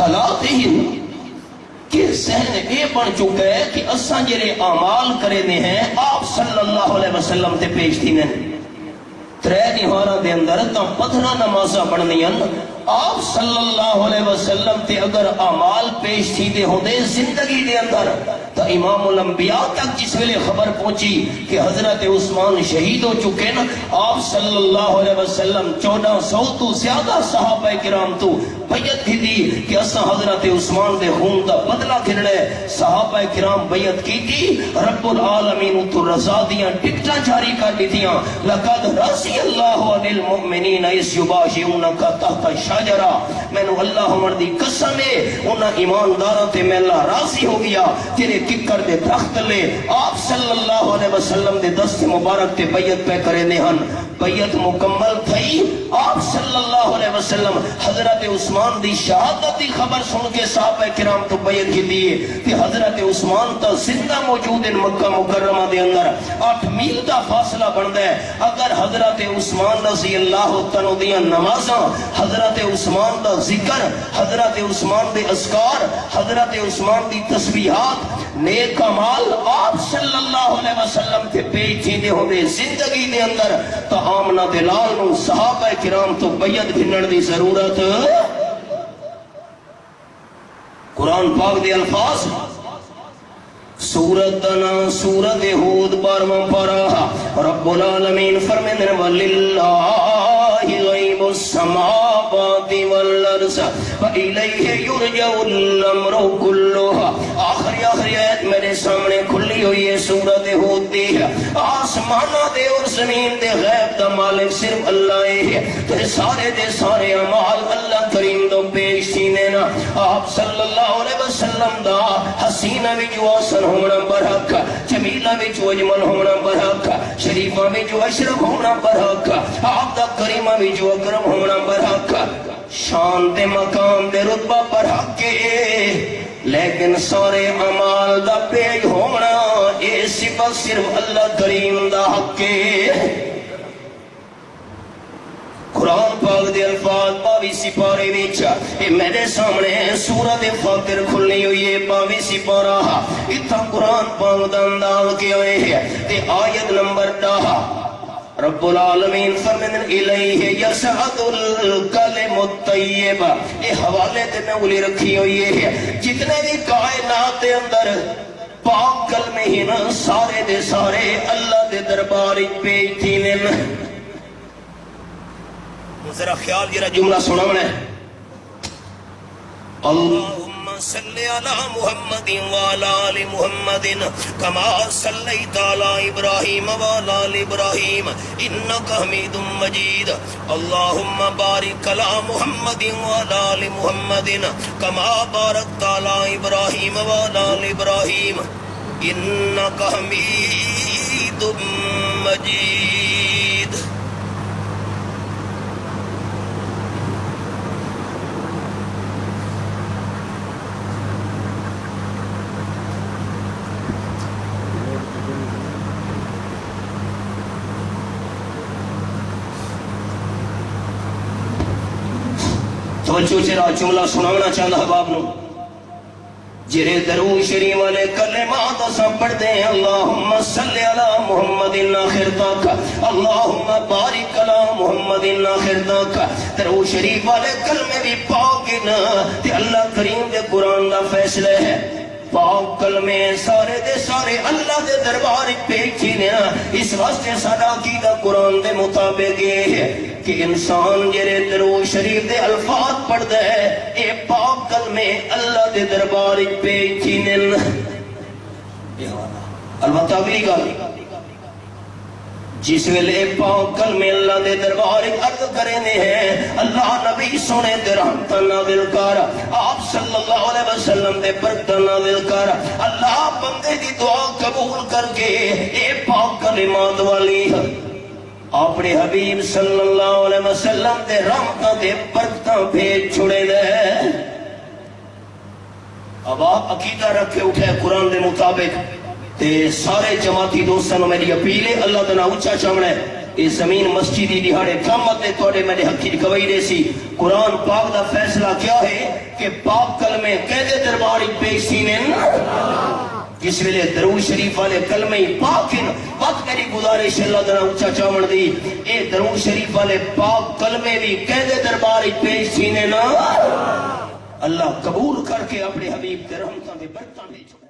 حالات ہی کہ ذہن اے بن چکا ہے کہ اساں جڑے اعمال کرے نے ہیں آپ صلی اللہ علیہ وسلم تے پیش تھی نے ترے نہاراں دے اندر تاں 15 نمازاں پڑھنیاں آپ صلی اللہ علیہ وسلم تے اگر اعمال پیش تھی دے ہوندے زندگی دے اندر تو امام الانبیاء تک جس ویلے خبر پہنچی کہ حضرت عثمان شہید ہو چکے نا آپ صلی اللہ علیہ وسلم 1400 تو زیادہ صحابہ کرام تو بیعت کی دی کہ اساں حضرت عثمان دے خون دا بدلہ گھننا ہے صحابہ کرام بیعت کی تھی رب العالمین تو رضا دیاں ٹکٹاں جاری کر دیتیاں لقد رضی اللہ عن المؤمنین اذ یبایعونک تحت الشجرہ میں نے اللہ عمر دی قسم ہے انہاں ایمانداراں تے میں اللہ راضی ہو گیا تیرے ککر دے درخت لے آپ صلی اللہ علیہ وسلم دے دست مبارک تے بیعت پہ کرے نے ہن بیعت مکمل تھی آپ صلی اللہ علیہ وسلم حضرت عثمان دی شہادت دی خبر سن کے صحابہ کرام تو بیعت کی دیئے کہ حضرت عثمان تا زندہ موجود ان مکہ مکرمہ دے اندر 8 میل دا فاصلہ بندا ہے اگر حضرت عثمان رضی اللہ تعالی دیاں نمازاں حضرت عثمان دا ذکر حضرت عثمان دے اذکار حضرت عثمان دی تسبیحات نیک اعمال آپ صلی اللہ علیہ وسلم تے پیش تھیندے ہوندے زندگی دے اندر تو آمنہ دلال نو صحابہ کرام تو بیعت گھنن دی ضرورت قرآن پاک دے الفاظ سورت دنا سورت ہود 12واں پارہ رب العالمین فرمیندے وَلِلَّهِ غَيْبُ السَّمَاوَاتِ وَالْأَرْضِ وَإِلَيْهِ يُرْجَعُ الْأَمْرُ كُلُّهُ آخری آیت میرے سامنے کھلی ہوئی ہے سورت ہود دی آسمانہ دے اور زمین دے غیب دا مالک صرف اللہ ہے تو سارے دے سارے اعمال اللہ کریم دو پیش تھینے نا آپ صلی اللہ علیہ وسلم دا حسینہ وچ واسن ہونا برحق جمیلہ وچ اجمل ہونا برحق شریفہ وچ اشرف ہونا برحق آپ دا کریمہ وچ اکرم ہونا برحق شان تے مقام دے رتبہ برحق کے لیکن سارے اعمال دا پیش ہونا اے صفت صرف اللہ کریم دا حق کے قرآن پاک دے الفاظ 22 سپارے وچ اے میرے سامنے سورت فاطر کھلنی ہوئی ہے 22 سپارہ اتھا قرآن پاک دا انداز کیا ہے تے آیت نمبر 10 رب العالمین فرمین الیہ یسعد الکلم الطیب اے حوالے تے میں اولی رکھی ہوئی ہے جتنے بھی کائنات دے اندر پاک کلمے ہی نا سارے دے سارے اللہ دے دربار پیش تھینے ذرا خیال جرا جملہ سناونا ہے اللہم صلی علی محمد وعلی آل محمد کما صلیت علی ابراہیم وعلی آل ابراہیم انکا حمید مجید اللہم بارک علی محمد وعلی آل محمد کما بارکت علی ابراہیم وعلی آل ابراہیم انکا حمید مجید توجہ چرا جملہ سناونا چاہتا ہے باب نو جرے درود شریف والے کلمات اساں پڑھتے ہیں اللہم صلی علی محمد آخر تک اللہم بارک علی محمد آخر تک درود شریف والے کلمے بھی پاک نہ تے اللہ کریم دے قرآن دا فیصلہ ہے پاک کلمے سارے دے سارے اللہ دے دربار پیش تھینے اس واسطے سارا عقیدہ قرآن دے مطابق یہ ہے کہ انسان جرے درود شریف دے الفاظ پڑھ دے اے پاک کلمے اللہ دے دربار پیش تھینے البتہ اگلی گل جس ویلے پاک کلمے اللہ دے دربار عرض کرنے ہیں اللہ نبی سونے دے رحمت نازل کر آپ صلی اللہ علیہ وسلم دے برکت نازل کر اللہ بندے دی دعا قبول کر کے اے پاک کلمات والی اپنے حبیب صلی اللہ علیہ وسلم دے رحمت دے برکت بھیج چھڑے دے اب آپ عقیدہ رکھے اٹھے قرآن دے مطابق تے سارے جماعتی دوستانوں میری اپیل ہے اللہ تعالیٰ اچھا چمڑے یہ زمین مسجد دہاڑے قیامت دے توڑے میرے حقی گواہی دے سی قرآن پاک دا فیصلہ کیا ہے کہ پاک کلمے قید درباری پیش سینن جس ویلے درود شریف والے کلمے پاک ہیں وقت میری گزارش اللہ تعالیٰ اونچا چاون دی اے درود شریف والے پاک کلمے بھی قید درباری پیش سینے نا اللہ قبول کر کے اپنے حبیب کے رحمتاں دے برکتاں دے